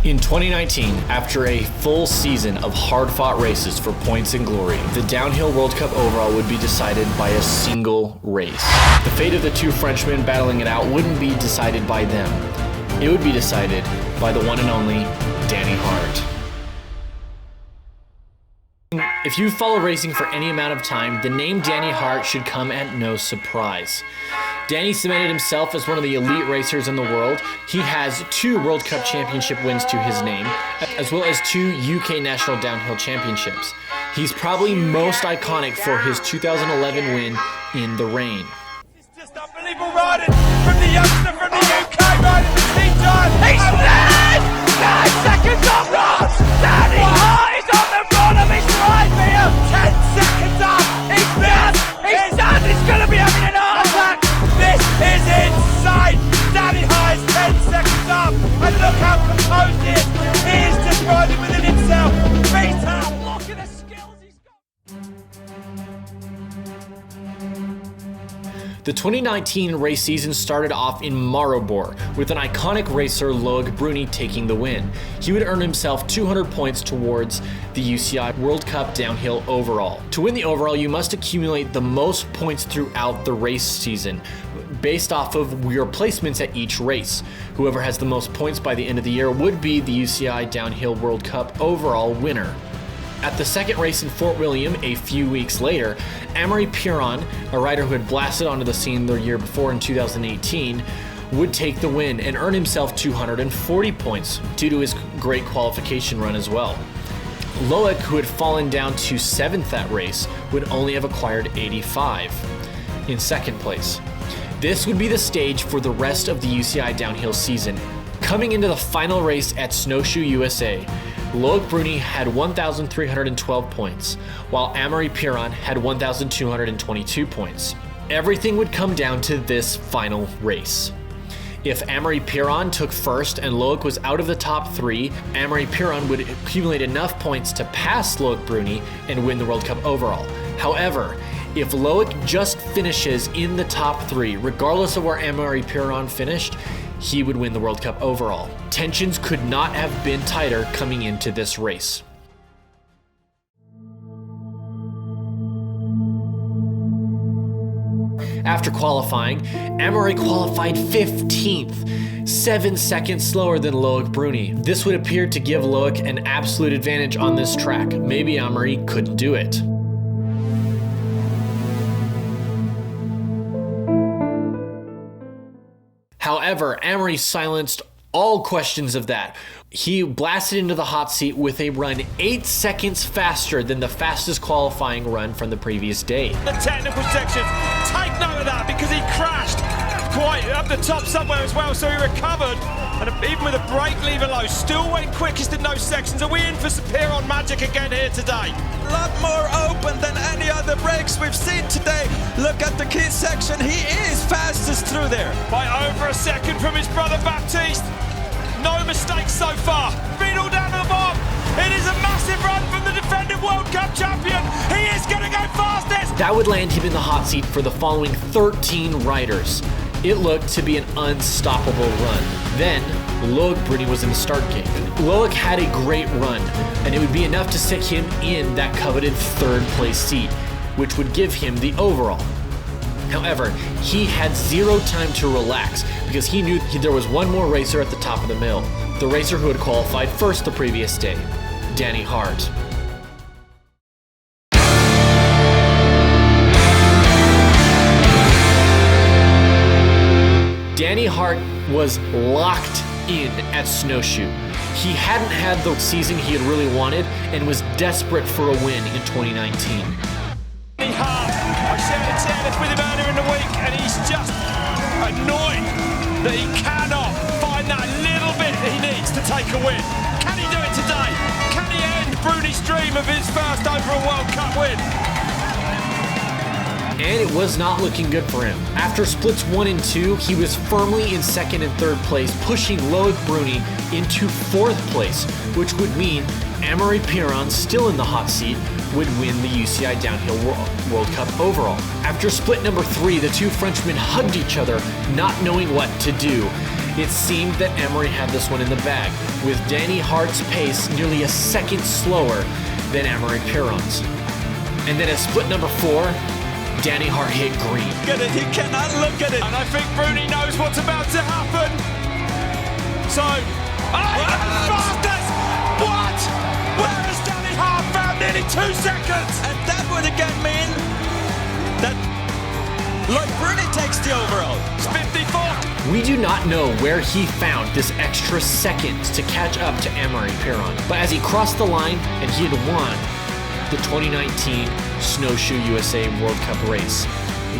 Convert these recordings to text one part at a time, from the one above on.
In 2019, after a full season of hard-fought races for points and glory, the Downhill World Cup overall would be decided by a single race. The fate of the two Frenchmen battling it out wouldn't be decided by them. It would be decided by the one and only Danny Hart. If you follow racing for any amount of time, the name Danny Hart should come at no surprise. Danny cemented himself as one of the elite racers in the world. He has 2 World Cup Championship wins to his name, as well as 2 UK National Downhill Championships. He's probably most iconic for his 2011 win in the rain. It's just unbelievable riding from the youngster from the UK riding the team time. He's led! 9 seconds off Ross! Danny Hart is on the run of his life here! 10 seconds up! He's done! He's done! He's going to be having an heart attack! This is insane! Danny Hart is 10 seconds up! And look how composed he is! He is just riding within himself! Feet up! Look at the skills he's got! The 2019 race season started off in Maribor, with an iconic racer Loic Bruni taking the win. He would earn himself 200 points towards the UCI World Cup Downhill overall. To win the overall, you must accumulate the most points throughout the race season, based off of your placements at each race. Whoever has the most points by the end of the year would be the UCI Downhill World Cup overall winner. At the second race in Fort William a few weeks later, Amaury Pieron, a rider who had blasted onto the scene the year before in 2018, would take the win and earn himself 240 points due to his great qualification run as well. Loic, who had fallen down to 7th that race, would only have acquired 85 in second place. This would be the stage for the rest of the UCI Downhill season. Coming into the final race at Snowshoe, USA, Loic Bruni had 1,312 points, while Amaury Pieron had 1,222 points. Everything would come down to this final race. If Amaury Pieron took first and Loic was out of the top 3, Amaury Pieron would accumulate enough points to pass Loic Bruni and win the World Cup overall. However, if Loic just finishes in the top 3, regardless of where Amaury Pieron finished, he would win the World Cup overall. Tensions could not have been tighter coming into this race. After qualifying, Amaury qualified 15th, 7 seconds slower than Loic Bruni. This would appear to give Loic an absolute advantage on this track. Maybe Amaury couldn't do it. However, Amaury silenced all questions of that. He blasted into the hot seat with a run 8 seconds faster than the fastest qualifying run from the previous day. The technical section, take note of that because he crashed quite up the top somewhere as well, so he recovered. And even with a brake lever low, still went quickest in those sections. Are we in for some Pierron magic again here today? A lot more open than any other breaks we've seen today. Look at the key section, he is fastest through there. By over a second from his brother Baptiste. No mistakes so far. Speed all down to the bottom. It is a massive run from the defending World Cup champion. He is going to go fastest. That would land him in the hot seat for the following 13 riders. It looked to be an unstoppable run. Then, Loic Bruni was in the start gate. Loic had a great run, and it would be enough to stick him in that coveted 3rd place seat, which would give him the overall. However, he had 0 time to relax because he knew there was one more racer at the top of the mill, the racer who had qualified first the previous day, Danny Hart. Danny Hart was locked in at Snowshoe. He hadn't had the season he had really wanted and was desperate for a win in 2019. Danny Hart, I shared a tennis with him earlier in the week and he's just annoyed that he cannot find that little bit that he needs to take a win. Can he do it today? Can he end Bruni's dream of his first overall World Cup win? And it was not looking good for him. After splits 1 and 2, he was firmly in 2nd and 3rd place, pushing Loic Bruni into 4th place, which would mean Amaury Pieron, still in the hot seat, would win the UCI Downhill World Cup overall. After split number 3, the two Frenchmen hugged each other, not knowing what to do. It seemed that Amaury had this one in the bag, with Danny Hart's pace nearly a second slower than Amaury Pierron's. And then at split number 4, Danny Hart hit green. Look at it, he cannot look at it. And I think Bruni knows what's about to happen. So, he got the fastest! What? Where has Danny Hart found nearly 2 seconds? And that would again mean that Loic Bruni takes the overall. It's 54. We do not know where he found this extra seconds to catch up to Amaury Pierron, but as he crossed the line and he had won the 2019 Snowshoe USA World Cup race,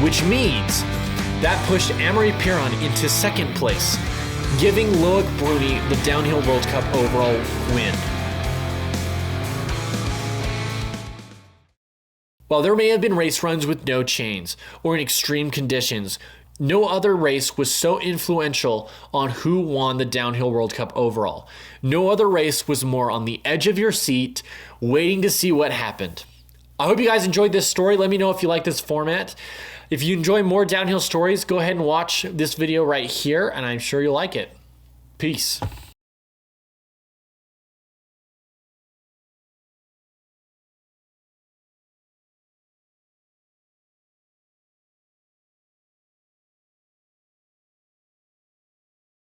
which means that pushed Amaury Pierron into second place, giving Loic Bruni the Downhill World Cup overall win. While there may have been race runs with no chains or in extreme conditions, no other race was so influential on who won the Downhill World Cup overall. No other race was more on the edge of your seat, waiting to see what happened. I hope you guys enjoyed this story. Let me know if you like this format. If you enjoy more downhill stories, go ahead and watch this video right here, and I'm sure you'll like it. Peace.